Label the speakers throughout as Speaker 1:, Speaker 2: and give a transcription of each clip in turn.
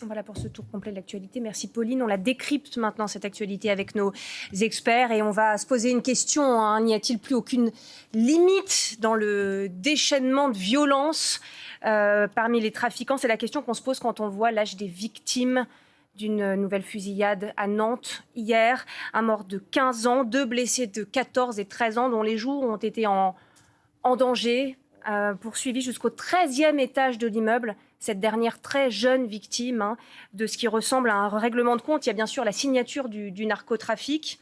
Speaker 1: Voilà pour ce tour complet de l'actualité. Merci Pauline. On la décrypte maintenant, cette actualité, avec nos experts. Et on va se poser une question. N'y a-t-il plus aucune limite dans le déchaînement de violence parmi les trafiquants? C'est la question qu'on se pose quand on voit l'âge des victimes d'une nouvelle fusillade à Nantes hier. Un mort de 15 ans, 2 blessés de 14 et 13 ans dont les jours ont été en danger. Poursuivi jusqu'au 13e étage de l'immeuble. Cette dernière très jeune victime de ce qui ressemble à un règlement de compte. Il y a bien sûr la signature du narcotrafic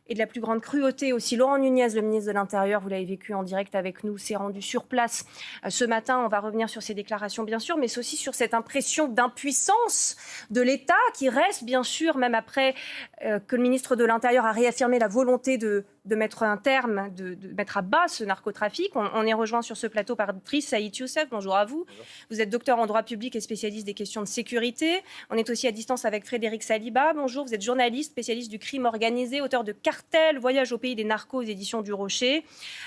Speaker 1: et de la plus grande cruauté aussi. Laurent Nunez, le ministre de l'Intérieur, vous l'avez vécu en direct avec nous, s'est rendu sur place ce matin. On va revenir sur ses déclarations, bien sûr, mais c'est aussi sur cette impression d'impuissance de l'État qui reste, bien sûr, même après que le ministre de l'Intérieur a réaffirmé la volonté de mettre un terme, de mettre à bas ce narcotrafic. On est rejoint sur ce plateau par Driss Saïd Youssef. Bonjour à vous. Bonjour. Vous êtes docteur en droit public et spécialiste des questions de sécurité. On est aussi à distance avec Frédéric Saliba. Bonjour, vous êtes journaliste, spécialiste du crime organisé, auteur de Cartel, Voyage au pays des narcos aux éditions du Rocher.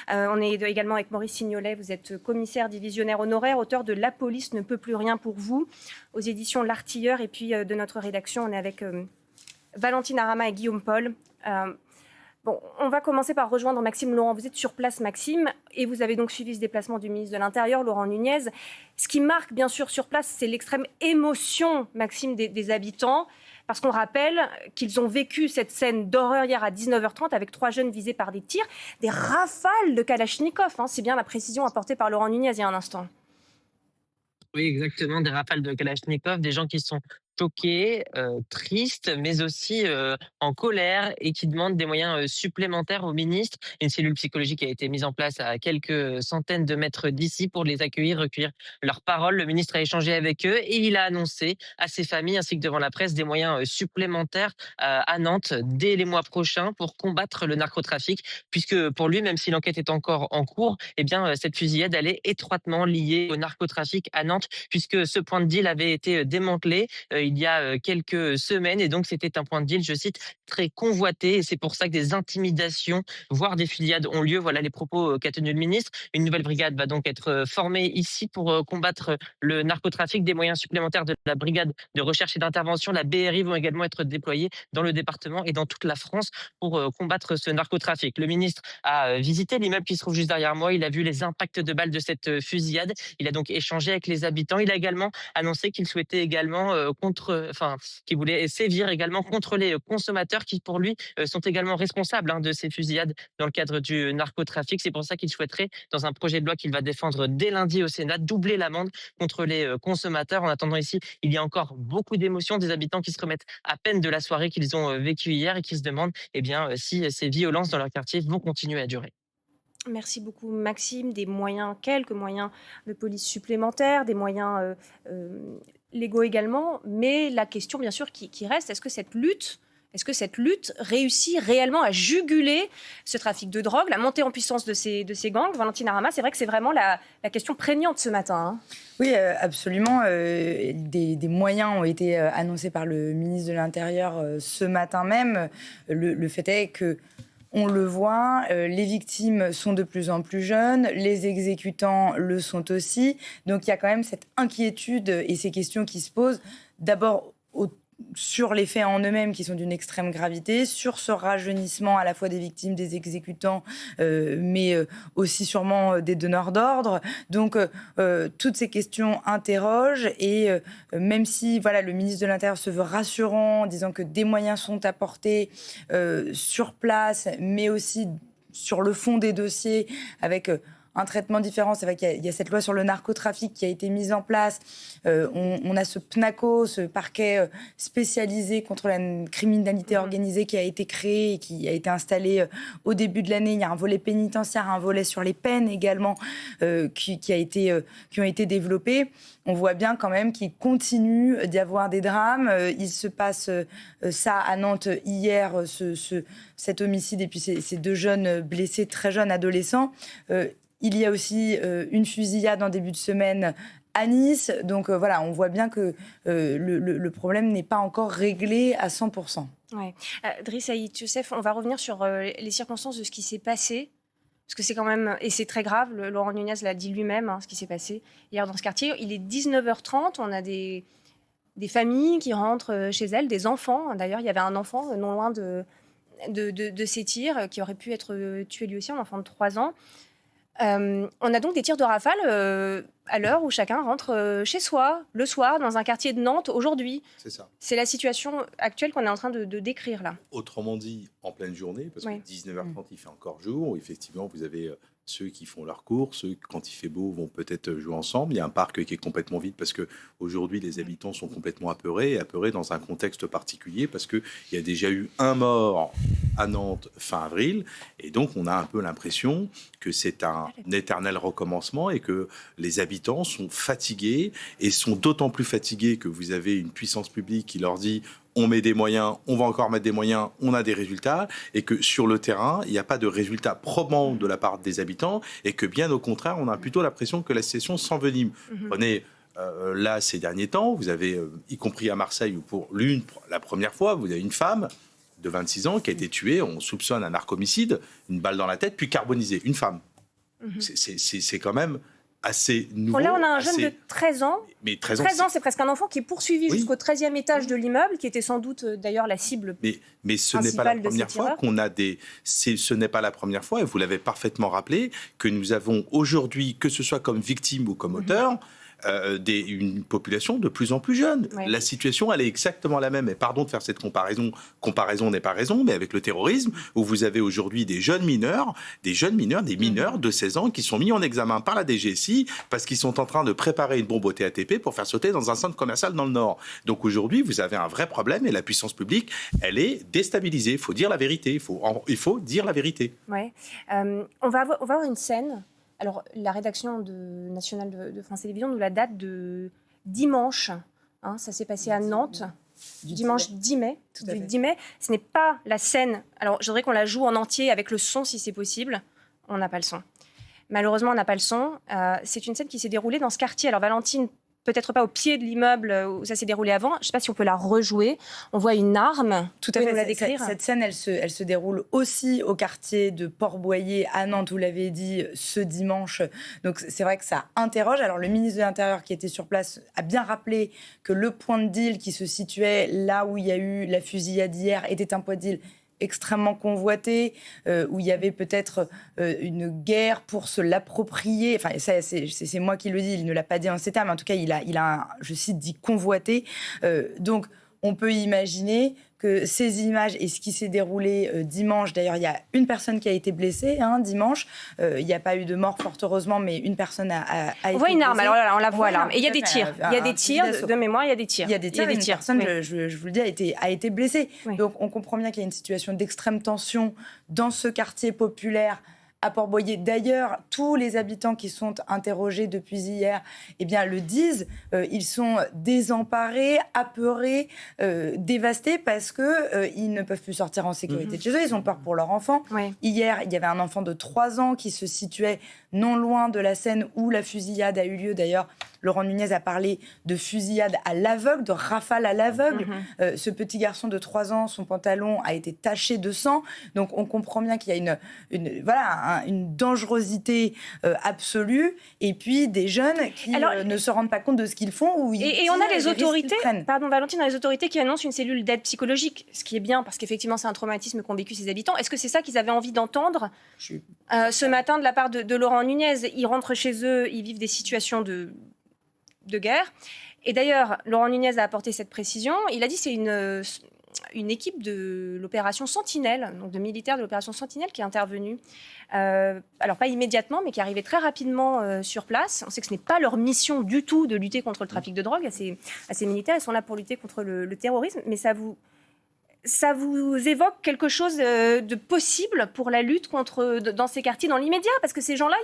Speaker 1: On est également avec Maurice Signolet. Vous êtes commissaire divisionnaire honoraire, auteur de La police ne peut plus rien pour vous, aux éditions L'Artilleur. Et puis de notre rédaction, on est avec Valentine Arama et Guillaume Paul. Bon, on va commencer par rejoindre Maxime Laurent. Vous êtes sur place, Maxime, et vous avez donc suivi ce déplacement du ministre de l'Intérieur, Laurent Nunez. Ce qui marque, bien sûr, sur place, c'est l'extrême émotion, Maxime, des habitants, parce qu'on rappelle qu'ils ont vécu cette scène d'horreur hier à 19h30 avec 3 jeunes visés par des tirs, des rafales de Kalachnikov. C'est bien la précision apportée par Laurent Nunez il y a un instant.
Speaker 2: Oui, exactement, des rafales de Kalachnikov, des gens qui sont choqués, tristes, mais aussi en colère et qui demandent des moyens supplémentaires au ministre. Une cellule psychologique a été mise en place à quelques centaines de mètres d'ici pour les accueillir, recueillir leurs paroles. Le ministre a échangé avec eux et il a annoncé à ses familles ainsi que devant la presse des moyens supplémentaires à Nantes dès les mois prochains pour combattre le narcotrafic, puisque pour lui, même si l'enquête est encore en cours, eh bien, cette fusillade, elle est étroitement liée au narcotrafic à Nantes, puisque ce point de deal avait été démantelé il y a quelques semaines. Et donc, c'était un point de deal, je cite, très convoité. Et c'est pour ça que des intimidations, voire des fusillades ont lieu. Voilà les propos qu'a tenu le ministre. Une nouvelle brigade va donc être formée ici pour combattre le narcotrafic. Des moyens supplémentaires de la brigade de recherche et d'intervention, la BRI, vont également être déployés dans le département et dans toute la France pour combattre ce narcotrafic. Le ministre a visité l'immeuble qui se trouve juste derrière moi. Il a vu les impacts de balles de cette fusillade. Il a donc échangé avec les habitants. Il a également annoncé qu'il souhaitait également qu'il voulait sévir également contre les consommateurs qui, pour lui, sont également responsables de ces fusillades dans le cadre du narcotrafic. C'est pour ça qu'il souhaiterait, dans un projet de loi qu'il va défendre dès lundi au Sénat, doubler l'amende contre les consommateurs. En attendant, ici, il y a encore beaucoup d'émotions, des habitants qui se remettent à peine de la soirée qu'ils ont vécue hier et qui se demandent si ces violences dans leur quartier vont continuer à durer.
Speaker 1: Merci beaucoup, Maxime. Quelques moyens de police supplémentaires, des moyens légaux également. Mais la question, bien sûr, qui reste, est-ce que cette lutte réussit réellement à juguler ce trafic de drogue, la montée en puissance de ces gangs? Valentine Arama, c'est vrai que c'est vraiment la question prégnante ce matin.
Speaker 3: Oui, absolument. Des moyens ont été annoncés par le ministre de l'Intérieur ce matin même. Le fait est que on le voit, les victimes sont de plus en plus jeunes, les exécutants le sont aussi. Donc il y a quand même cette inquiétude et ces questions qui se posent d'abord sur les faits en eux-mêmes qui sont d'une extrême gravité, sur ce rajeunissement à la fois des victimes, des exécutants, mais aussi sûrement des donneurs d'ordre. Donc toutes ces questions interrogent et même si le ministre de l'Intérieur se veut rassurant en disant que des moyens sont apportés sur place, mais aussi sur le fond des dossiers avec un traitement différent. C'est vrai qu'il y a cette loi sur le narcotrafic qui a été mise en place. On a ce PNACO, ce parquet spécialisé contre la criminalité organisée qui a été créé et qui a été installé au début de l'année. Il y a un volet pénitentiaire, un volet sur les peines également qui ont été développés. On voit bien quand même qu'il continue d'y avoir des drames. Il se passe ça à Nantes hier, cet homicide et puis ces 2 jeunes blessés, très jeunes adolescents. Il y a aussi une fusillade en début de semaine à Nice. Donc on voit bien que le problème n'est pas encore réglé à 100%.
Speaker 1: Ouais. Driss Saïd Youssef, on va revenir sur les circonstances de ce qui s'est passé. Parce que c'est quand même, et c'est très grave, Laurent Nunez l'a dit lui-même, ce qui s'est passé hier dans ce quartier. Il est 19h30, on a des des familles qui rentrent chez elles, des enfants. D'ailleurs, il y avait un enfant non loin de ces tirs qui aurait pu être tué lui aussi, un enfant de 3 ans. On a donc des tirs de rafale à l'heure où chacun rentre chez soi, le soir, dans un quartier de Nantes, aujourd'hui.
Speaker 4: C'est ça.
Speaker 1: C'est la situation actuelle qu'on est en train de décrire là.
Speaker 4: Autrement dit, en pleine journée, parce
Speaker 1: Oui.
Speaker 4: que 19h30, il fait encore jour. Effectivement, vous avez ceux qui font leurs courses, ceux, quand il fait beau, vont peut-être jouer ensemble. Il y a un parc qui est complètement vide parce qu'aujourd'hui, les habitants sont complètement apeurés dans un contexte particulier parce qu'il y a déjà eu un mort à Nantes fin avril. Et donc, on a un peu l'impression que c'est un éternel recommencement et que les habitants sont fatigués et sont d'autant plus fatigués que vous avez une puissance publique qui leur dit on met des moyens, on va encore mettre des moyens, on a des résultats, et que sur le terrain, il n'y a pas de résultats probants de la part des habitants, et que bien au contraire, on a plutôt l'impression que la situation s'envenime. Prenez là, ces derniers temps, vous avez, y compris à Marseille, où pour la première fois, vous avez une femme de 26 ans qui a été tuée, on soupçonne un narcomicide, une balle dans la tête, puis carbonisée, une femme. C'est quand même assez nouveau.
Speaker 1: Bon, là, on a un jeune de 13 ans.
Speaker 4: Mais 13
Speaker 1: ans, c'est presque un enfant qui est poursuivi
Speaker 4: Oui.
Speaker 1: jusqu'au 13e étage de l'immeuble, qui était sans doute d'ailleurs la cible.
Speaker 4: Mais ce n'est pas la première fois qu'on a ce n'est pas la première fois, et vous l'avez parfaitement rappelé, que nous avons aujourd'hui, que ce soit comme victime ou comme auteur, une population de plus en plus jeune.
Speaker 1: Ouais.
Speaker 4: La situation, elle est exactement la même. Et pardon de faire cette comparaison n'est pas raison, mais avec le terrorisme, où vous avez aujourd'hui des mineurs de 16 ans qui sont mis en examen par la DGSI parce qu'ils sont en train de préparer une bombe au TATP pour faire sauter dans un centre commercial dans le Nord. Donc aujourd'hui, vous avez un vrai problème et la puissance publique, elle est déstabilisée. Il faut dire la vérité. Il faut dire la vérité.
Speaker 1: Ouais. On va avoir une scène. Alors, la rédaction nationale de France Télévisions nous la date de dimanche. Hein, ça s'est passé à Nantes, dimanche 10 mai. Du 10 mai. Ce n'est pas la scène. Alors, je voudrais qu'on la joue en entier avec le son, si c'est possible. On n'a pas le son. Malheureusement, on n'a pas le son. C'est une scène qui s'est déroulée dans ce quartier. Alors, Valentine, peut-être pas au pied de l'immeuble où ça s'est déroulé avant. Je ne sais pas si on peut la rejouer. On voit une arme.
Speaker 3: Tout à fait.
Speaker 1: Nous la décrire.
Speaker 3: Cette scène, elle se déroule aussi au quartier de Port-Boyer à Nantes, vous l'avez dit, ce dimanche. Donc c'est vrai que ça interroge. Alors le ministre de l'Intérieur qui était sur place a bien rappelé que le point de deal qui se situait là où il y a eu la fusillade hier était un point de deal extrêmement convoité, où il y avait peut-être une guerre pour se l'approprier. Enfin, ça, c'est moi qui le dis, il ne l'a pas dit en ces termes, mais en tout cas, il a je cite, dit convoité. Donc, on peut imaginer que ces images et ce qui s'est déroulé dimanche, d'ailleurs, il y a une personne qui a été blessée dimanche. Il n'y a pas eu de mort, fort heureusement, mais une personne a été blessée.
Speaker 1: On voit une arme, alors là, on la voit, l'arme. Et il y a des tirs. Il y a des tirs, de mémoire, il y a des tirs.
Speaker 3: Il y a des tirs, une personne,
Speaker 1: oui.
Speaker 3: je vous le dis, a été blessée.
Speaker 1: Oui.
Speaker 3: Donc, on comprend bien qu'il y a une situation d'extrême tension dans ce quartier populaire à Port-Boyer. D'ailleurs, tous les habitants qui sont interrogés depuis hier le disent. Ils sont désemparés, apeurés, dévastés parce qu'ils ne peuvent plus sortir en sécurité de chez eux. Ils ont peur pour leur enfant.
Speaker 1: Oui.
Speaker 3: Hier, il y avait un enfant de 3 ans qui se situait non loin de la scène où la fusillade a eu lieu. D'ailleurs, Laurent Nunez a parlé de fusillade à l'aveugle, de rafale à l'aveugle. Ce petit garçon de 3 ans, son pantalon a été taché de sang. Donc, on comprend bien qu'il y a une dangerosité absolue. Et puis, des jeunes qui ne se rendent pas compte de ce qu'ils font.
Speaker 1: Et on a les autorités, Valentine, on a les autorités qui annoncent une cellule d'aide psychologique, ce qui est bien, parce qu'effectivement, c'est un traumatisme qu'ont vécu ces habitants. Est-ce que c'est ça qu'ils avaient envie d'entendre ce matin de la part de Laurent Nunez? Ils rentrent chez eux, ils vivent des situations de guerre. Et d'ailleurs, Laurent Nunez a apporté cette précision. Il a dit que c'est une équipe de l'opération Sentinelle, donc de militaires de l'opération Sentinelle qui est intervenue. Alors pas immédiatement, mais qui est arrivée très rapidement sur place. On sait que ce n'est pas leur mission du tout de lutter contre le trafic de drogue. À ces militaires, ils sont là pour lutter contre le terrorisme. Mais ça vous évoque quelque chose de possible pour la lutte dans ces quartiers dans l'immédiat? Parce que ces gens-là,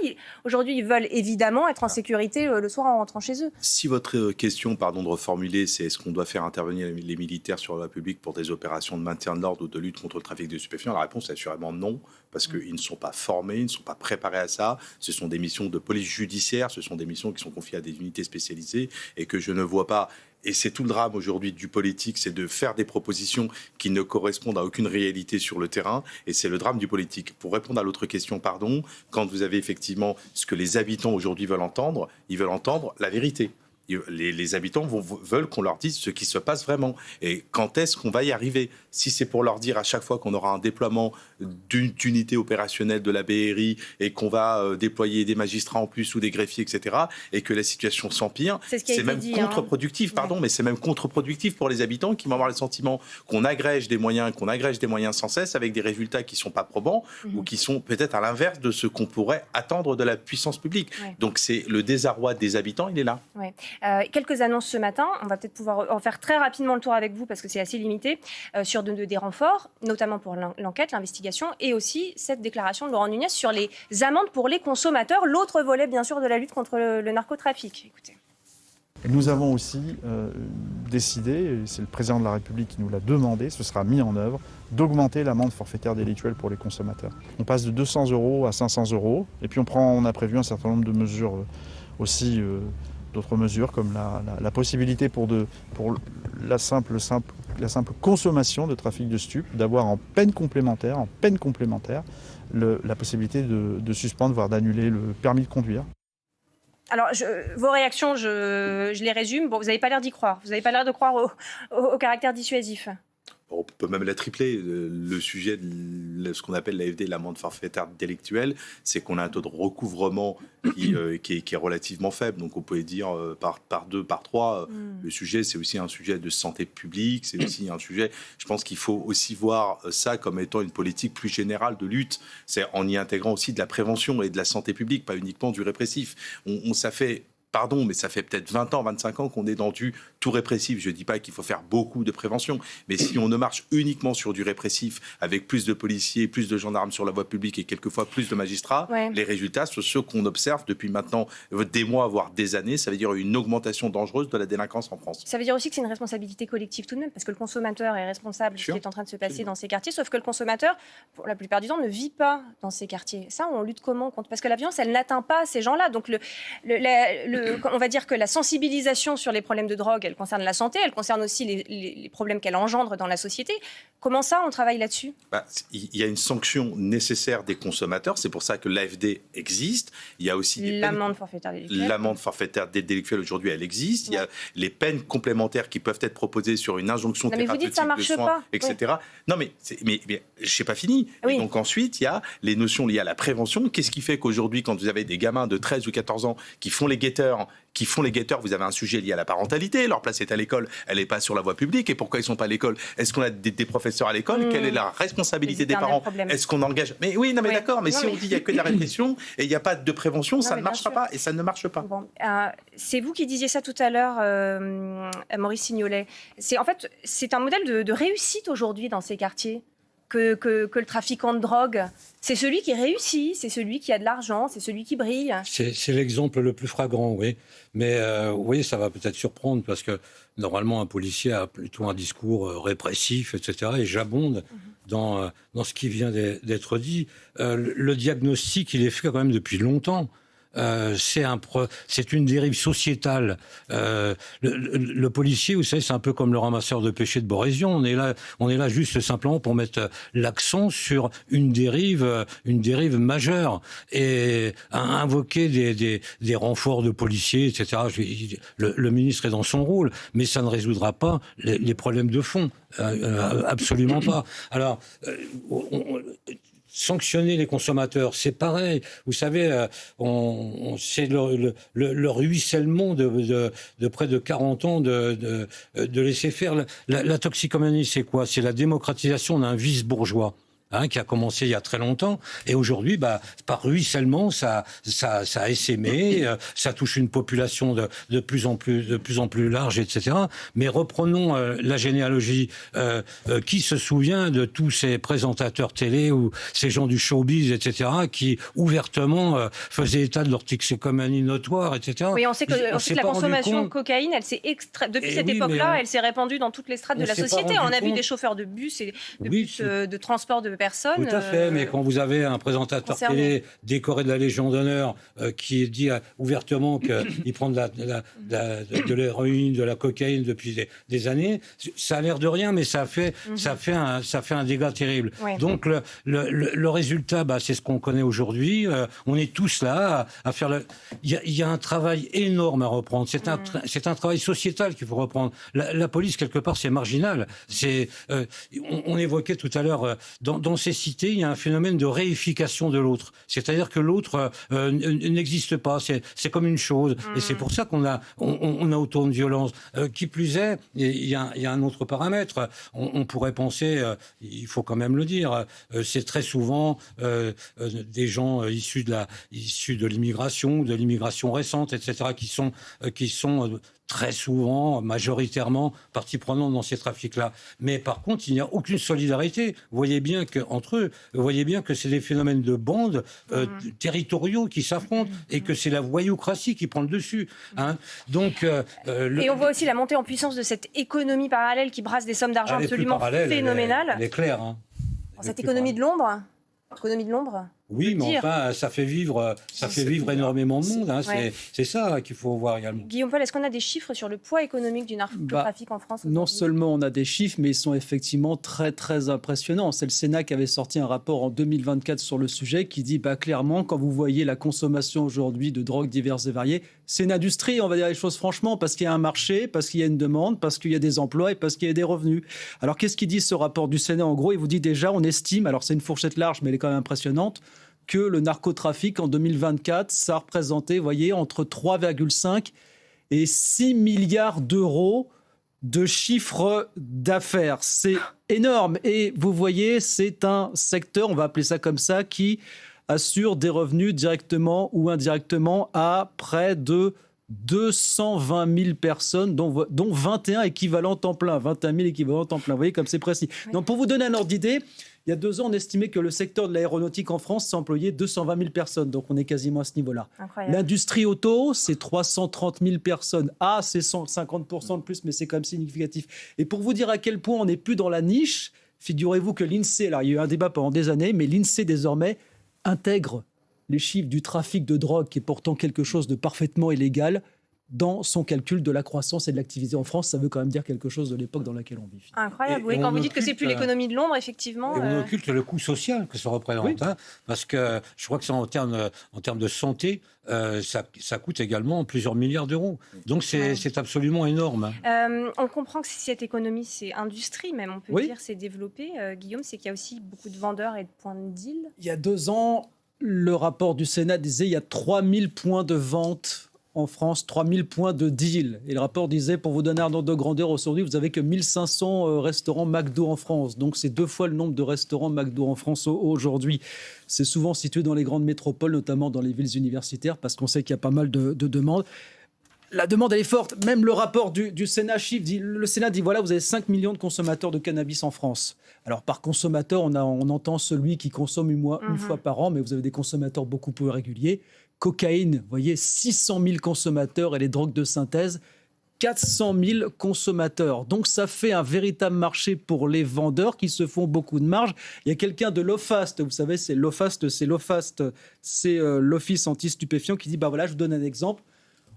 Speaker 1: aujourd'hui, ils veulent évidemment être en sécurité le soir en rentrant chez eux.
Speaker 4: Si votre question, pardon de reformuler, c'est est-ce qu'on doit faire intervenir les militaires sur la voie publique pour des opérations de maintien de l'ordre ou de lutte contre le trafic de stupéfiants, la réponse est assurément non, parce qu'ils ne sont pas formés, ils ne sont pas préparés à ça. Ce sont des missions de police judiciaire, ce sont des missions qui sont confiées à des unités spécialisées et que je ne vois pas. Et c'est tout le drame aujourd'hui du politique, c'est de faire des propositions qui ne correspondent à aucune réalité sur le terrain. Et c'est le drame du politique. Pour répondre à l'autre question, quand vous avez effectivement ce que les habitants aujourd'hui veulent entendre, ils veulent entendre la vérité. Les habitants veulent qu'on leur dise ce qui se passe vraiment. Et quand est-ce qu'on va y arriver? Si c'est pour leur dire à chaque fois qu'on aura un déploiement d'une unité opérationnelle de la BRI et qu'on va déployer des magistrats en plus ou des greffiers, etc., et que la situation s'empire, c'est même contre-productif, mais c'est même contre-productif pour les habitants qui vont avoir le sentiment qu'on agrège des moyens sans cesse avec des résultats qui ne sont pas probants ou qui sont peut-être à l'inverse de ce qu'on pourrait attendre de la puissance publique. Donc c'est le désarroi des habitants, il est là.
Speaker 1: Quelques annonces ce matin, on va peut-être pouvoir en faire très rapidement le tour avec vous parce que c'est assez limité, sur des renforts, notamment pour l'enquête, l'investigation, et aussi cette déclaration de Laurent Nunez sur les amendes pour les consommateurs, l'autre volet bien sûr de la lutte contre le narcotrafic. Écoutez.
Speaker 5: Nous avons aussi décidé, et c'est le président de la République qui nous l'a demandé, ce sera mis en œuvre, d'augmenter l'amende forfaitaire délictuelle pour les consommateurs. On passe de 200 € à 500 €, et puis on a prévu un certain nombre de mesures aussi, d'autres mesures comme la possibilité pour la simple consommation de trafic de stupes, d'avoir en peine complémentaire, la possibilité de suspendre, voire d'annuler le permis de conduire.
Speaker 1: Alors, vos réactions, je les résume. Bon, vous n'avez pas l'air d'y croire. Vous n'avez pas l'air de croire au caractère dissuasif.
Speaker 4: On peut même la tripler. Le sujet de ce qu'on appelle l'AFD, l'amende forfaitaire délictuelle, c'est qu'on a un taux de recouvrement qui est relativement faible. Donc on peut dire par 2, par 3. Le sujet, c'est aussi un sujet de santé publique. C'est aussi un sujet, je pense qu'il faut aussi voir ça comme étant une politique plus générale de lutte. C'est en y intégrant aussi de la prévention et de la santé publique, pas uniquement du répressif. Ça fait peut-être 20 ans, 25 ans qu'on est dans du tout répressif. Je ne dis pas qu'il faut faire beaucoup de prévention, mais si on ne marche uniquement sur du répressif, avec plus de policiers, plus de gendarmes sur la voie publique et quelquefois plus de magistrats, les résultats sont ceux qu'on observe depuis maintenant des mois, voire des années. Ça veut dire une augmentation dangereuse de la délinquance en France.
Speaker 1: Ça veut dire aussi que c'est une responsabilité collective tout de même, parce que le consommateur est responsable de ce qui est en train de se passer dans ces quartiers, sauf que le consommateur, pour la plupart du temps, ne vit pas dans ces quartiers. Ça, on lutte comment contre? Parce que la violence, elle n'atteint pas ces gens-là. Donc on va dire que la sensibilisation sur les problèmes de drogue, elle concerne la santé, elle concerne aussi les problèmes qu'elle engendre dans la société. Comment ça, on travaille là-dessus?
Speaker 4: Il y a une sanction nécessaire des consommateurs, c'est pour ça que l'AFD existe. Il y a aussi
Speaker 1: l'amende forfaitaire délictuelle.
Speaker 4: L'amende forfaitaire délictuelle, aujourd'hui, elle existe. Il y a les peines complémentaires qui peuvent être proposées sur une injonction thérapeutique de soins, etc. Non, mais je n'ai pas fini. Et donc ensuite, il y a les notions liées à la prévention. Qu'est-ce qui fait qu'aujourd'hui, quand vous avez des gamins de 13 ou 14 ans qui font les guetteurs, vous avez un sujet lié à la parentalité. Leur place est à l'école, elle n'est pas sur la voie publique. Et pourquoi ils ne sont pas à l'école? Est-ce qu'on a des professeurs à l'école? Quelle est la responsabilité des parents? Est-ce qu'on engage? Mais oui, d'accord. Mais si on dit qu'il n'y a que de la répression et il n'y a pas de prévention, ça ne marchera pas. Et ça ne marche pas.
Speaker 1: Bon, c'est vous qui disiez ça tout à l'heure, Maurice Signolet. C'est un modèle de réussite aujourd'hui dans ces quartiers. Que le trafiquant de drogue, c'est celui qui réussit, c'est celui qui a de l'argent, c'est celui qui brille.
Speaker 6: C'est l'exemple le plus flagrant, oui. Mais oui, ça va peut-être surprendre parce que normalement, un policier a plutôt un discours répressif, etc. Et j'abonde dans ce qui vient d'être dit. Le diagnostic, il est fait quand même depuis longtemps. C'est une dérive sociétale. Le policier, vous savez, c'est un peu comme le ramasseur de péchés de Borésion. On est là juste simplement pour mettre l'accent sur une dérive majeure et invoquer des renforts de policiers, etc. Le ministre est dans son rôle, mais ça ne résoudra pas les problèmes de fond. Absolument pas. Alors, sanctionner les consommateurs, c'est pareil. Vous savez, c'est le ruissellement de près de 40 ans de laisser faire. La toxicomanie, c'est quoi? C'est la démocratisation d'un vice bourgeois. Qui a commencé il y a très longtemps, et aujourd'hui, par ruissellement, ça a essaimé, ça touche une population de plus en plus large, etc. Mais reprenons la généalogie. Qui se souvient de tous ces présentateurs télé ou ces gens du showbiz, etc., qui ouvertement faisaient état de leur toxicomanie notoire, etc.
Speaker 1: Oui, on sait que la consommation de cocaïne, elle s'est depuis cette époque-là, elle s'est répandue dans toutes les strates de la société. On a vu des chauffeurs de bus et de transport de personnes.
Speaker 6: Tout à fait, mais quand vous avez un présentateur
Speaker 1: concernées.
Speaker 6: télé décoré de la Légion d'honneur qui dit ouvertement qu'il prend de l'héroïne, de la cocaïne depuis des années, ça a l'air de rien, mais ça fait un dégât terrible.
Speaker 1: Ouais.
Speaker 6: Donc le résultat, c'est ce qu'on connaît aujourd'hui. On est tous là à faire il y a un travail énorme à reprendre. C'est un travail sociétal qu'il faut reprendre. La police, quelque part, c'est marginal. On évoquait tout à l'heure, dans ces cités, il y a un phénomène de réification de l'autre. C'est-à-dire que l'autre n'existe pas. C'est comme une chose. Et c'est pour ça qu'on a autant de violence. Qui plus est, il y a un autre paramètre. On pourrait penser, il faut quand même le dire, c'est très souvent des gens issus de l'immigration, de l'immigration récente, etc., qui sont très souvent, majoritairement, partie prenante dans ces trafics-là. Mais par contre, il n'y a aucune solidarité. Vous voyez bien qu'entre eux, vous voyez bien que c'est des phénomènes de bandes territoriaux qui s'affrontent et que c'est la voyoucratie qui prend le dessus. Hein. Donc,
Speaker 1: et on voit aussi la montée en puissance de cette économie parallèle qui brasse des sommes d'argent absolument phénoménales.
Speaker 6: Elle est claire. Hein.
Speaker 1: Cette économie de l'ombre. Économie de l'ombre.
Speaker 6: Oui, mais enfin, ça fait vivre énormément de monde. Hein.
Speaker 1: Ouais.
Speaker 6: C'est ça qu'il faut voir également.
Speaker 1: Guillaume Paul, est-ce qu'on a des chiffres sur le poids économique du narcotrafic en France
Speaker 7: Non seulement on a des chiffres, mais ils sont effectivement très, très impressionnants. C'est le Sénat qui avait sorti un rapport en 2024 sur le sujet qui dit clairement, quand vous voyez la consommation aujourd'hui de drogues diverses et variées, c'est une industrie, on va dire les choses franchement, parce qu'il y a un marché, parce qu'il y a une demande, parce qu'il y a des emplois et parce qu'il y a des revenus. Alors, qu'est-ce qu'il dit ce rapport du Sénat ? En gros, il vous dit déjà, on estime, alors c'est une fourchette large, mais elle est quand même impressionnante, que le narcotrafic en 2024, ça représentait, vous voyez, entre 3,5 et 6 milliards d'euros de chiffre d'affaires. C'est énorme. Et vous voyez, c'est un secteur, on va appeler ça comme ça, qui assure des revenus directement ou indirectement à près de 220 000 personnes, dont 21 équivalents temps plein. 21 000 équivalents temps plein. Vous voyez comme c'est précis. Oui. Donc, pour vous donner un ordre d'idée, il y a 2 ans, on estimait que le secteur de l'aéronautique en France employait 220 000 personnes. Donc, on est quasiment à ce niveau-là.
Speaker 1: Incroyable.
Speaker 7: L'industrie auto, c'est 330 000 personnes. C'est 150% de plus, mais c'est quand même significatif. Et pour vous dire à quel point on n'est plus dans la niche, figurez-vous que l'INSEE, alors il y a eu un débat pendant des années, mais l'INSEE désormais intègre les chiffres du trafic de drogue, qui est pourtant quelque chose de parfaitement illégal, dans son calcul de la croissance et de l'activité en France. Ça veut quand même dire quelque chose de l'époque dans laquelle on vit.
Speaker 1: Incroyable, oui. Quand vous dites que c'est plus l'économie de l'ombre, effectivement...
Speaker 6: Et on occulte le coût social que ça représente. Oui. Hein, parce que je crois que en termes de santé, ça coûte également plusieurs milliards d'euros. Donc c'est absolument énorme.
Speaker 1: On comprend que cette économie, c'est industrie même, on peut dire, c'est développé. Guillaume, c'est qu'il y a aussi beaucoup de vendeurs et de points de deal.
Speaker 7: Il y a 2 ans, le rapport du Sénat disait qu'il y a 3000 points de vente en France, 3000 points de deal. Et le rapport disait, pour vous donner un ordre de grandeur, aujourd'hui, vous n'avez que 1500 restaurants McDo en France. Donc, c'est 2 fois le nombre de restaurants McDo en France aujourd'hui. C'est souvent situé dans les grandes métropoles, notamment dans les villes universitaires, parce qu'on sait qu'il y a pas mal de demandes. La demande, elle est forte. Même le rapport du Sénat dit, le Sénat dit, voilà, vous avez 5 millions de consommateurs de cannabis en France. Alors, par consommateur, on entend celui qui consomme une fois par an, mais vous avez des consommateurs beaucoup plus réguliers. Cocaïne, vous voyez, 600 000 consommateurs, et les drogues de synthèse, 400 000 consommateurs. Donc, ça fait un véritable marché pour les vendeurs qui se font beaucoup de marge. Il y a quelqu'un de l'OFAST, vous savez, c'est l'OFAST, c'est l'Office anti-stupéfiant qui dit, voilà, je vous donne un exemple.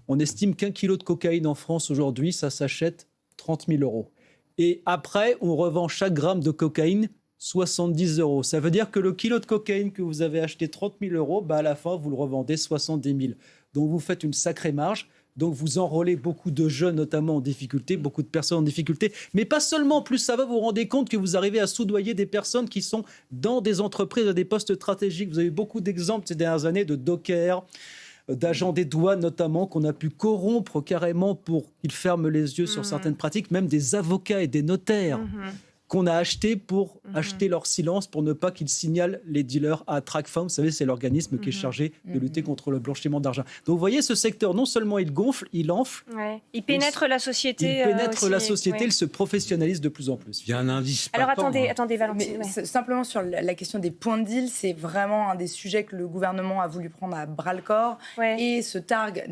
Speaker 7: On estime qu'1 kilo de cocaïne en France aujourd'hui, ça s'achète 30 000 euros. Et après, on revend chaque gramme de cocaïne 70 euros. Ça veut dire que le kilo de cocaïne que vous avez acheté 30 000 euros, à la fin, vous le revendez 70 000. Donc, vous faites une sacrée marge. Donc, vous enrôlez beaucoup de jeunes, notamment en difficulté, beaucoup de personnes en difficulté. Mais pas seulement, plus ça va, vous vous rendez compte que vous arrivez à soudoyer des personnes qui sont dans des entreprises à des postes stratégiques. Vous avez beaucoup d'exemples ces dernières années de dockers, d'agents des douanes notamment, qu'on a pu corrompre carrément pour qu'ils ferment les yeux sur certaines pratiques, même des avocats et des notaires qu'on a achetés pour acheter leur silence, pour ne pas qu'ils signalent les dealers à TRACFIN. Vous savez, c'est l'organisme qui est chargé de lutter contre le blanchiment d'argent. Donc vous voyez, ce secteur, non seulement il gonfle, il enfle. Ouais.
Speaker 1: Il pénètre la société.
Speaker 7: Il pénètre la société, il se professionnalise de plus en plus.
Speaker 6: Il y a un indice.
Speaker 1: Alors attendez, Valentine.
Speaker 3: Simplement sur la question des points de deal, c'est vraiment un des sujets que le gouvernement a voulu prendre à bras-le-corps et se targue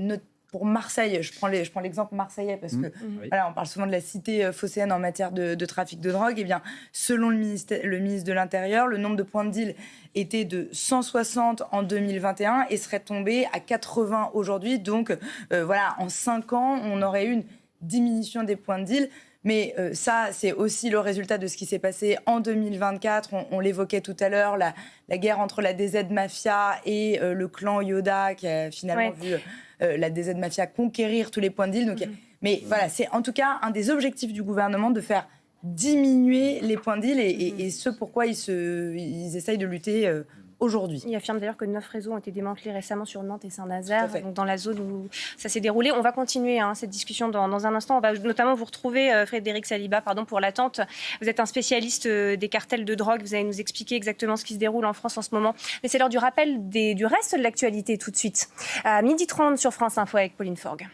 Speaker 3: pour Marseille, je prends l'exemple marseillais parce que voilà, on parle souvent de la cité phocéenne en matière de trafic de drogue. Eh bien, selon le ministre de l'Intérieur, le nombre de points de deal était de 160 en 2021 et serait tombé à 80 aujourd'hui. Donc, voilà, en 5 ans, on aurait eu une diminution des points de deal. Mais ça, c'est aussi le résultat de ce qui s'est passé en 2024. On l'évoquait tout à l'heure, la guerre entre la DZ Mafia et le clan Yoda qui a finalement vu la DZ Mafia conquérir tous les points de deal. Donc, mais voilà, c'est en tout cas un des objectifs du gouvernement de faire diminuer les points de deal et ce pourquoi ils essayent de lutter aujourd'hui.
Speaker 1: Il affirme d'ailleurs que 9 réseaux ont été démantelés récemment sur Nantes et Saint-Nazaire, donc dans la zone où ça s'est déroulé. On va continuer cette discussion dans un instant. On va notamment vous retrouver, Frédéric Saliba, pour l'attente. Vous êtes un spécialiste des cartels de drogue. Vous allez nous expliquer exactement ce qui se déroule en France en ce moment. Mais c'est l'heure du rappel du reste de l'actualité tout de suite. À 12h30 sur France Info avec Pauline Forgue.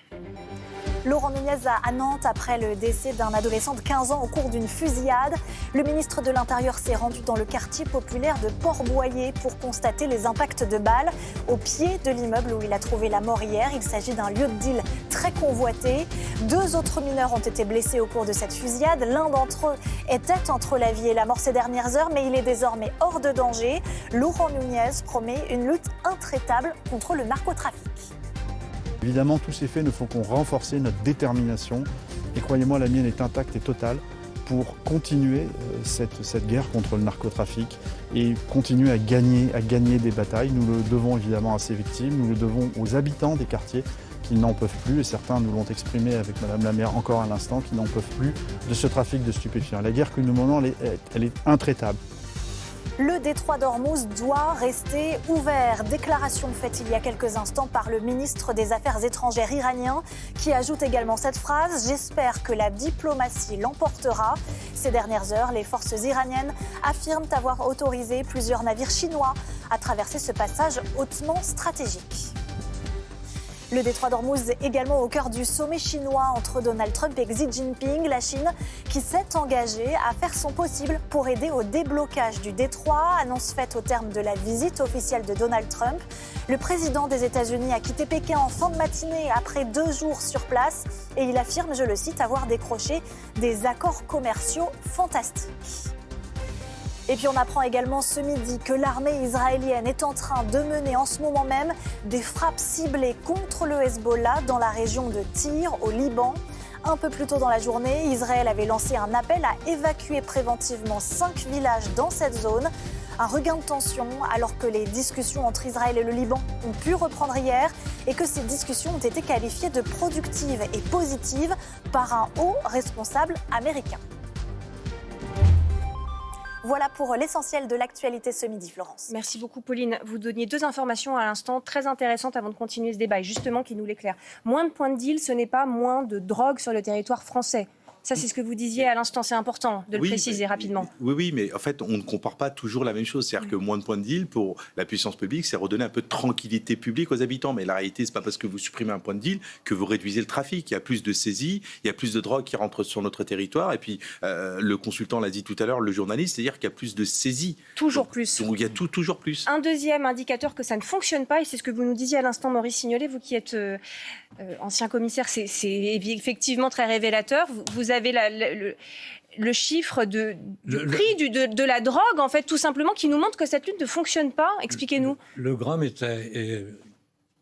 Speaker 8: Laurent Nunez à Nantes après le décès d'un adolescent de 15 ans au cours d'une fusillade. Le ministre de l'Intérieur s'est rendu dans le quartier populaire de Port-Boyer pour constater les impacts de balles au pied de l'immeuble où il a trouvé la mort hier. Il s'agit d'un lieu de deal très convoité. 2 autres mineurs ont été blessés au cours de cette fusillade. L'un d'entre eux était entre la vie et la mort ces dernières heures, mais il est désormais hors de danger. Laurent Nunez promet une lutte intraitable contre le narcotrafic.
Speaker 5: Évidemment, tous ces faits ne font qu'on renforcer notre détermination. Et croyez-moi, la mienne est intacte et totale pour continuer cette guerre contre le narcotrafic et continuer à gagner des batailles. Nous le devons évidemment à ces victimes, nous le devons aux habitants des quartiers qui n'en peuvent plus, et certains nous l'ont exprimé avec Madame la maire encore à l'instant, qui n'en peuvent plus de ce trafic de stupéfiants. La guerre que nous menons, elle est intraitable.
Speaker 8: Le détroit d'Ormuz doit rester ouvert. Déclaration faite il y a quelques instants par le ministre des Affaires étrangères iranien qui ajoute également cette phrase « J'espère que la diplomatie l'emportera ». Ces dernières heures, les forces iraniennes affirment avoir autorisé plusieurs navires chinois à traverser ce passage hautement stratégique. Le détroit d'Ormuz est également au cœur du sommet chinois entre Donald Trump et Xi Jinping. La Chine qui s'est engagée à faire son possible pour aider au déblocage du détroit. Annonce faite au terme de la visite officielle de Donald Trump. Le président des États-Unis a quitté Pékin en fin de matinée après 2 jours sur place. Et il affirme, je le cite, avoir décroché des accords commerciaux fantastiques. Et puis on apprend également ce midi que l'armée israélienne est en train de mener en ce moment même des frappes ciblées contre le Hezbollah dans la région de Tyr, au Liban. Un peu plus tôt dans la journée, Israël avait lancé un appel à évacuer préventivement 5 villages dans cette zone. Un regain de tension alors que les discussions entre Israël et le Liban ont pu reprendre hier et que ces discussions ont été qualifiées de productives et positives par un haut responsable américain. Voilà pour l'essentiel de l'actualité ce midi, Florence.
Speaker 1: Merci beaucoup, Pauline. Vous donniez 2 informations à l'instant très intéressantes avant de continuer ce débat et justement qui nous l'éclairent. Moins de points de deal, ce n'est pas moins de drogue sur le territoire français. Ça, c'est ce que vous disiez à l'instant. C'est important de le préciser rapidement.
Speaker 4: Oui, mais en fait, on ne compare pas toujours la même chose. C'est-à-dire que moins de points de deal, pour la puissance publique, c'est redonner un peu de tranquillité publique aux habitants. Mais la réalité, c'est pas parce que vous supprimez un point de deal que vous réduisez le trafic. Il y a plus de saisies, il y a plus de drogue qui rentre sur notre territoire. Et puis, le consultant l'a dit tout à l'heure, le journaliste, c'est-à-dire qu'il y a plus de saisies.
Speaker 1: Toujours plus.
Speaker 4: Donc, il y a toujours plus.
Speaker 1: Un deuxième indicateur que ça ne fonctionne pas, et c'est ce que vous nous disiez à l'instant, Maurice Signolet, vous qui êtes ancien commissaire, c'est effectivement très révélateur. Vous avez le chiffre du prix de la drogue, en fait, tout simplement, qui nous montre que cette lutte ne fonctionne pas. Expliquez-nous.
Speaker 6: Le gramme est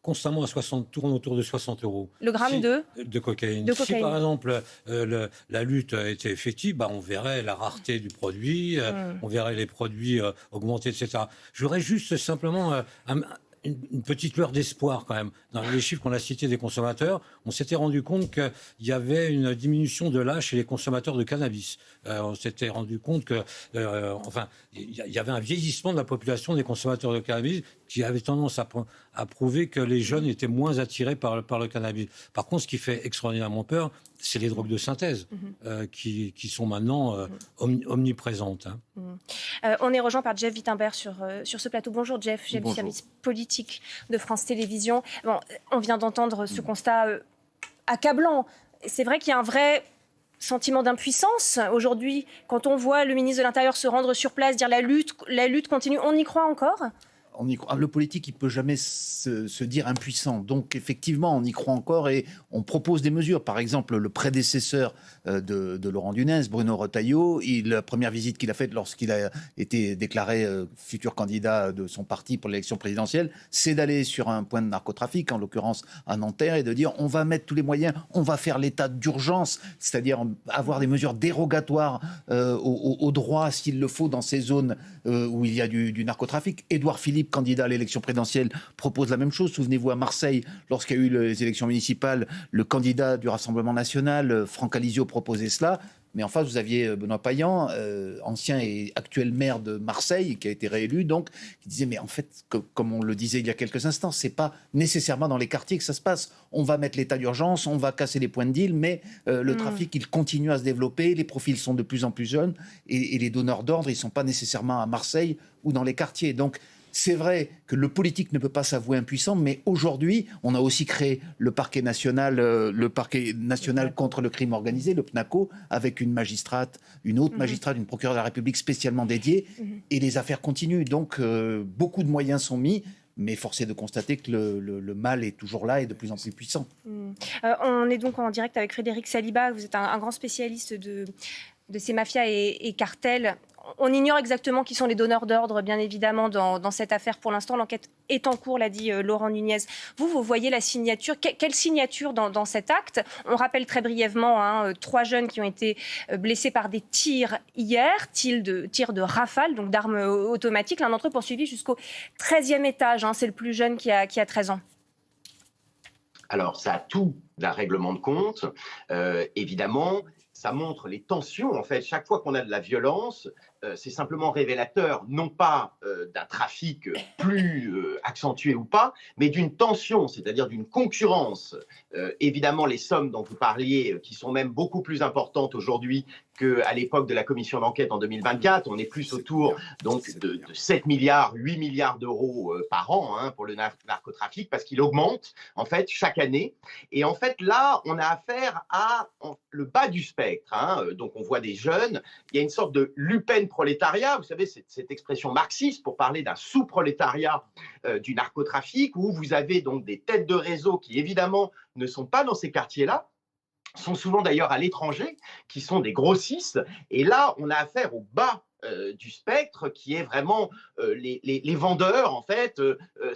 Speaker 6: constamment tourne autour de 60 €.
Speaker 1: Le gramme
Speaker 6: de cocaïne. Si, par exemple, la lutte était effective, on verrait la rareté du produit, on verrait les produits augmenter, etc. Je voudrais juste simplement une petite lueur d'espoir quand même. Dans les chiffres qu'on a cités des consommateurs, on s'était rendu compte qu'il y avait une diminution de l'âge chez les consommateurs de cannabis. On s'était rendu compte que, il y avait un vieillissement de la population des consommateurs de cannabis qui avait tendance à prouver que les jeunes étaient moins attirés par le cannabis. Par contre, ce qui fait extraordinairement peur, c'est les drogues de synthèse qui sont maintenant omniprésentes.
Speaker 1: On est rejoint par Jeff Wittenberg sur ce plateau. Bonjour Jeff, chef du service politique de France Télévisions. Bon, on vient d'entendre ce constat accablant. C'est vrai qu'il y a un vrai sentiment d'impuissance aujourd'hui quand on voit le ministre de l'Intérieur se rendre sur place, dire la lutte continue. On y croit encore ?
Speaker 9: le politique, il ne peut jamais se dire impuissant. Donc, effectivement, on y croit encore et on propose des mesures. Par exemple, le prédécesseur de Laurent Nunez, Bruno Retailleau, la première visite qu'il a faite lorsqu'il a été déclaré futur candidat de son parti pour l'élection présidentielle, c'est d'aller sur un point de narcotrafic, en l'occurrence à Nanterre, et de dire on va mettre tous les moyens, on va faire l'état d'urgence, c'est-à-dire avoir des mesures dérogatoires au droit, s'il le faut, dans ces zones où il y a du narcotrafic. Édouard Philippe, candidat à l'élection présidentielle, propose la même chose. Souvenez-vous, à Marseille, lorsqu'il y a eu les élections municipales, le candidat du Rassemblement national, Franck Alizio, proposait cela. Mais en face, vous aviez Benoît Payan, ancien et actuel maire de Marseille, qui a été réélu, donc, qui disait, mais en fait, comme on le disait il y a quelques instants, c'est pas nécessairement dans les quartiers que ça se passe. On va mettre l'état d'urgence, on va casser les points de deal, mais le trafic, il continue à se développer, les profils sont de plus en plus jeunes, et les donneurs d'ordre, ils sont pas nécessairement à Marseille ou dans les quartiers. Donc, c'est vrai que le politique ne peut pas s'avouer impuissant, mais aujourd'hui, on a aussi créé le parquet national contre le crime organisé, le PNACO, avec une magistrate, une autre magistrate, une procureure de la République spécialement dédiée, et les affaires continuent. Donc, beaucoup de moyens sont mis, mais force est de constater que le mal est toujours là et de plus en plus puissant.
Speaker 1: On est donc en direct avec Frédéric Saliba, vous êtes un grand spécialiste de ces mafias et cartels. On ignore exactement qui sont les donneurs d'ordre, bien évidemment, dans cette affaire. Pour l'instant, l'enquête est en cours, l'a dit Laurent Nunez. Vous voyez la signature. Quelle signature dans cet acte? On rappelle très brièvement 3 jeunes qui ont été blessés par des tirs hier, tirs de rafale, donc d'armes automatiques. L'un d'entre eux poursuivi jusqu'au 13e étage. C'est le plus jeune qui a 13 ans.
Speaker 10: Alors, ça a tout d'un règlement de compte, évidemment. Ça montre les tensions. En fait, chaque fois qu'on a de la violence, c'est simplement révélateur, non pas d'un trafic plus accentué ou pas, mais d'une tension, c'est-à-dire d'une concurrence. Évidemment, les sommes dont vous parliez, qui sont même beaucoup plus importantes aujourd'hui qu'à l'époque de la commission d'enquête en 2024, on est plus autour donc, de 7 milliards, 8 milliards d'euros par an pour le narcotrafic, parce qu'il augmente en fait chaque année. Et en fait, là, on a affaire à le bas du spectre. Donc, on voit des jeunes. Il y a une sorte de lupen-prolétariat. Vous savez, cette expression marxiste pour parler d'un sous-prolétariat du narcotrafic, où vous avez donc des têtes de réseau qui, évidemment, ne sont pas dans ces quartiers-là, sont souvent d'ailleurs à l'étranger, qui sont des grossistes. Et là, on a affaire au bas du spectre, qui est vraiment les vendeurs, en fait,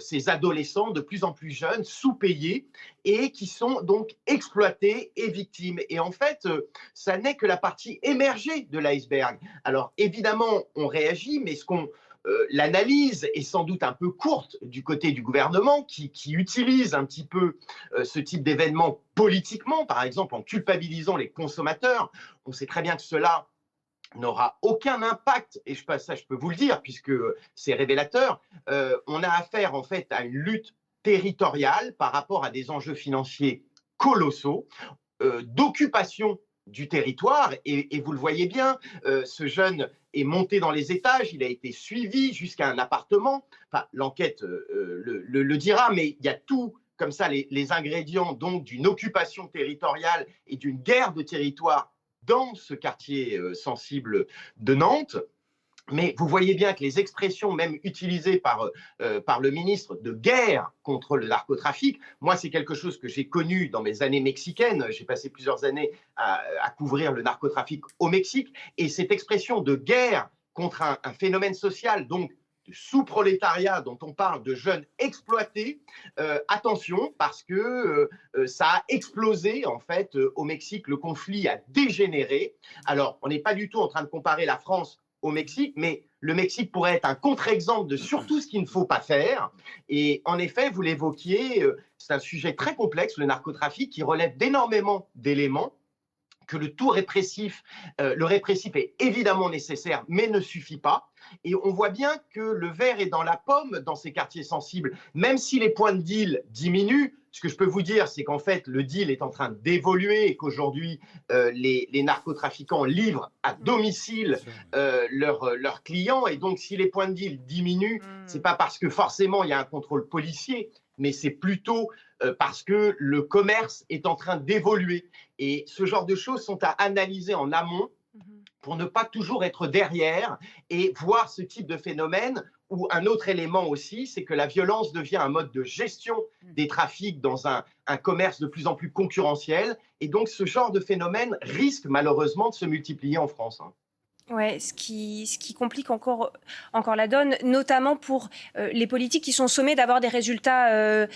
Speaker 10: ces adolescents de plus en plus jeunes, sous-payés, et qui sont donc exploités et victimes. Et en fait, ça n'est que la partie émergée de l'iceberg. Alors, évidemment, on réagit, mais l'analyse est sans doute un peu courte du côté du gouvernement qui utilise un petit peu ce type d'événement politiquement, par exemple en culpabilisant les consommateurs. On sait très bien que cela n'aura aucun impact, et ça je peux vous le dire puisque c'est révélateur. On a affaire en fait à une lutte territoriale par rapport à des enjeux financiers colossaux, d'occupation du territoire, et vous le voyez bien, ce jeune est monté dans les étages, il a été suivi jusqu'à un appartement. Enfin, l'enquête le dira, mais il y a tout comme ça, les ingrédients donc d'une occupation territoriale et d'une guerre de territoire dans ce quartier sensible de Nantes. Mais vous voyez bien que les expressions même utilisées par le ministre de guerre contre le narcotrafic, moi c'est quelque chose que j'ai connu dans mes années mexicaines. J'ai passé plusieurs années à couvrir le narcotrafic au Mexique. Et cette expression de guerre contre un phénomène social, donc de sous-prolétariat dont on parle, de jeunes exploités, attention, parce que ça a explosé en fait au Mexique, le conflit a dégénéré. Alors on n'est pas du tout en train de comparer la France au Mexique, mais le Mexique pourrait être un contre-exemple de surtout ce qu'il ne faut pas faire. Et en effet, vous l'évoquiez, c'est un sujet très complexe, le narcotrafic, qui relève d'énormément d'éléments, que le répressif est évidemment nécessaire, mais ne suffit pas. Et on voit bien que le verre est dans la pomme dans ces quartiers sensibles. Même si les points de deal diminuent, ce que je peux vous dire, c'est qu'en fait, le deal est en train d'évoluer et qu'aujourd'hui, les narcotrafiquants livrent à domicile leurs clients. Et donc, si les points de deal diminuent, ce n'est pas parce que forcément il y a un contrôle policier, mais c'est plutôt parce que le commerce est en train d'évoluer. Et ce genre de choses sont à analyser en amont pour ne pas toujours être derrière et voir ce type de phénomène. Ou un autre élément aussi, c'est que la violence devient un mode de gestion des trafics dans un commerce de plus en plus concurrentiel. Et donc, ce genre de phénomène risque malheureusement de se multiplier en France.
Speaker 1: Ouais, ce qui complique encore la donne, notamment pour les politiques qui sont sommés d'avoir des résultats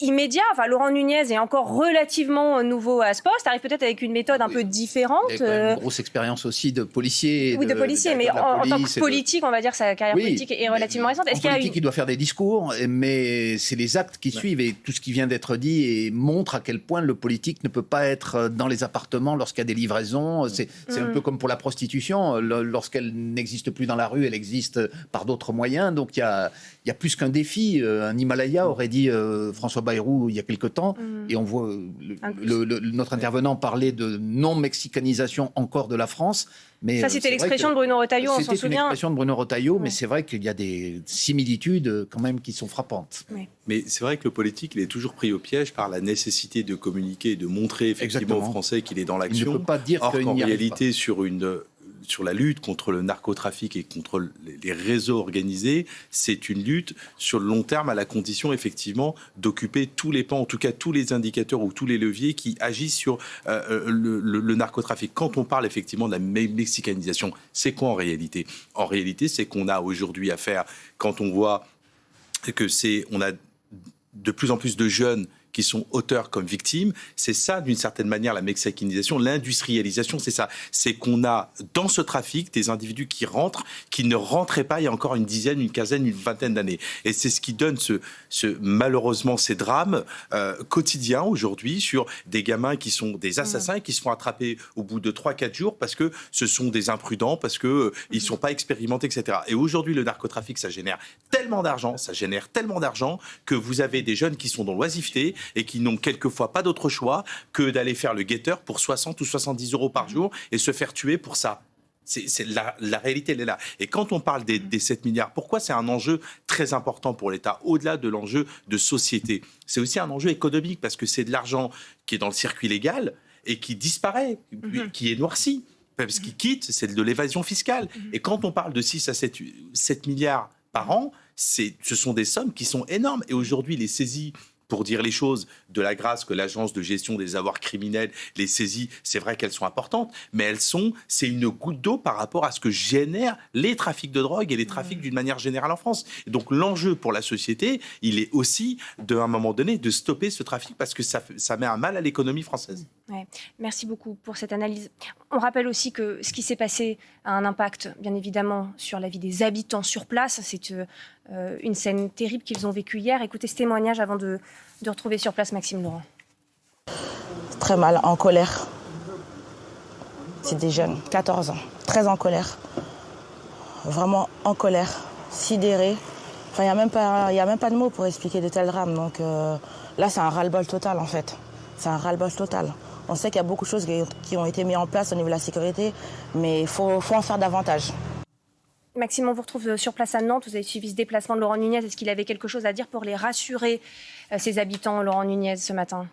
Speaker 1: immédiat. Enfin, Laurent Nunez est encore relativement nouveau à ce poste, arrive peut-être avec une méthode un peu différente.
Speaker 9: Il a quand même une grosse expérience aussi de policier.
Speaker 1: Oui, de policier, mais en tant que politique, on va dire que sa carrière politique est relativement récente.
Speaker 9: En politique, il doit faire des discours, mais c'est les actes qui suivent et tout ce qui vient d'être dit et montre à quel point le politique ne peut pas être dans les appartements lorsqu'il y a des livraisons. C'est un peu comme pour la prostitution. Lorsqu'elle n'existe plus dans la rue, elle existe par d'autres moyens. Donc il y a plus qu'un défi. Un Himalaya, aurait dit François Bayrou il y a quelque temps, et on voit notre intervenant parler de non-mexicanisation encore de la France. Mais
Speaker 1: ça, c'était l'expression de Bruno Retailleau, on s'en souvient.
Speaker 9: C'était l'expression de Bruno Retailleau, mais c'est vrai qu'il y a des similitudes quand même qui sont frappantes.
Speaker 1: Oui.
Speaker 4: Mais c'est vrai que le politique, il est toujours pris au piège par la nécessité de communiquer et de montrer effectivement aux Français qu'il est dans l'action.
Speaker 9: Il ne peut pas dire qu'il
Speaker 4: qu'en
Speaker 9: n'y arrive
Speaker 4: réalité,
Speaker 9: pas.
Speaker 4: sur la lutte contre le narcotrafic et contre les réseaux organisés, c'est une lutte sur le long terme à la condition effectivement d'occuper tous les pans, en tout cas tous les indicateurs ou tous les leviers qui agissent sur le narcotrafic. Quand on parle effectivement de la mexicanisation, c'est quoi en réalité ? En réalité, c'est qu'on a aujourd'hui affaire, quand on voit que on a de plus en plus de jeunes qui sont auteurs comme victimes, c'est ça d'une certaine manière la mexicanisation, l'industrialisation, c'est ça. C'est qu'on a dans ce trafic des individus qui rentrent, qui ne rentraient pas il y a encore une dizaine, une quinzaine, une vingtaine d'années. Et c'est ce qui donne malheureusement ces drames quotidiens aujourd'hui sur des gamins qui sont des assassins et qui se font attraper au bout de 3-4 jours parce que ce sont des imprudents, parce qu'ils ne sont pas expérimentés, etc. Et aujourd'hui, le narcotrafic, ça génère tellement d'argent que vous avez des jeunes qui sont dans l'oisiveté et qui n'ont quelquefois pas d'autre choix que d'aller faire le guetteur pour 60 ou 70 euros par jour et se faire tuer pour ça. C'est la réalité, elle est là. Et quand on parle des 7 milliards, pourquoi c'est un enjeu très important pour l'État, au-delà de l'enjeu de société ? C'est aussi un enjeu économique, parce que c'est de l'argent qui est dans le circuit légal et qui disparaît, qui est noirci. Parce qu'il quitte, c'est de l'évasion fiscale. Et quand on parle de 6 à 7 milliards par an, ce sont des sommes qui sont énormes. Et aujourd'hui, les saisies, pour dire les choses, de la grâce que l'agence de gestion des avoirs criminels les saisit, c'est vrai qu'elles sont importantes, mais c'est une goutte d'eau par rapport à ce que génèrent les trafics de drogue et les trafics d'une manière générale en France. Et donc l'enjeu pour la société, il est aussi, à un moment donné, de stopper ce trafic parce que ça met un mal à l'économie française.
Speaker 1: Ouais. Merci beaucoup pour cette analyse. On rappelle aussi que ce qui s'est passé a un impact, bien évidemment, sur la vie des habitants sur place. C'est une scène terrible qu'ils ont vécue hier. Écoutez ce témoignage avant de retrouver sur place Maxime Laurent.
Speaker 11: Très mal, en colère. C'est des jeunes, 14 ans, très en colère. Vraiment en colère, sidérés. Enfin, il n'y a même pas de mots pour expliquer de tels drames. Donc là, c'est un ras-le-bol total, en fait. C'est un ras-le-bol total. On sait qu'il y a beaucoup de choses qui ont été mises en place au niveau de la sécurité, mais il faut en faire davantage.
Speaker 1: Maxime, on vous retrouve sur place à Nantes. Vous avez suivi ce déplacement de Laurent Nunez. Est-ce qu'il avait quelque chose à dire pour les rassurer, ses habitants, Laurent Nunez, ce matin ?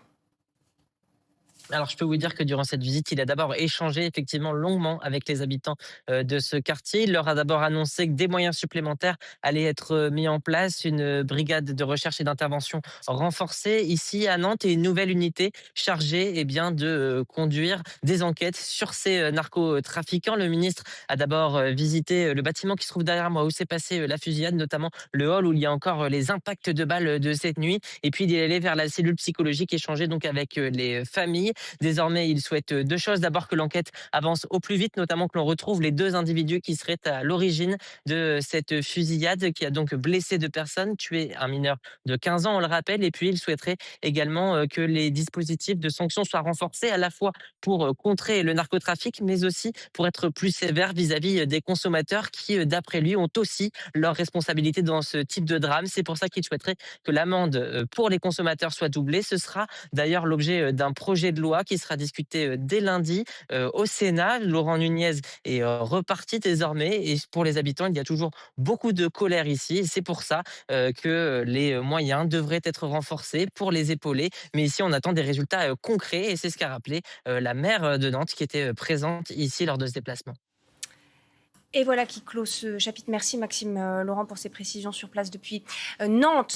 Speaker 2: Alors, je peux vous dire que durant cette visite, il a d'abord échangé effectivement longuement avec les habitants de ce quartier. Il leur a d'abord annoncé que des moyens supplémentaires allaient être mis en place, une brigade de recherche et d'intervention renforcée ici à Nantes et une nouvelle unité chargée de conduire des enquêtes sur ces narcotrafiquants. Le ministre a d'abord visité le bâtiment qui se trouve derrière moi où s'est passée la fusillade, notamment le hall où il y a encore les impacts de balles de cette nuit. Et puis il est allé vers la cellule psychologique échanger donc avec les familles. Désormais, il souhaite 2 choses. D'abord, que l'enquête avance au plus vite, notamment que l'on retrouve les 2 individus qui seraient à l'origine de cette fusillade qui a donc blessé 2 personnes, tué un mineur de 15 ans, on le rappelle. Et puis, il souhaiterait également que les dispositifs de sanctions soient renforcés, à la fois pour contrer le narcotrafic, mais aussi pour être plus sévère vis-à-vis des consommateurs qui, d'après lui, ont aussi leur responsabilité dans ce type de drame. C'est pour ça qu'il souhaiterait que l'amende pour les consommateurs soit doublée. Ce sera d'ailleurs l'objet d'un projet de loi loi qui sera discutée dès lundi au Sénat. Laurent Nunez est reparti désormais et pour les habitants, il y a toujours beaucoup de colère ici. Et c'est pour ça que les moyens devraient être renforcés pour les épauler. Mais ici, on attend des résultats concrets et c'est ce qu'a rappelé la maire de Nantes qui était présente ici lors de ce déplacement.
Speaker 1: Et voilà qui clôt ce chapitre. Merci Maxime Laurent pour ces précisions sur place depuis Nantes.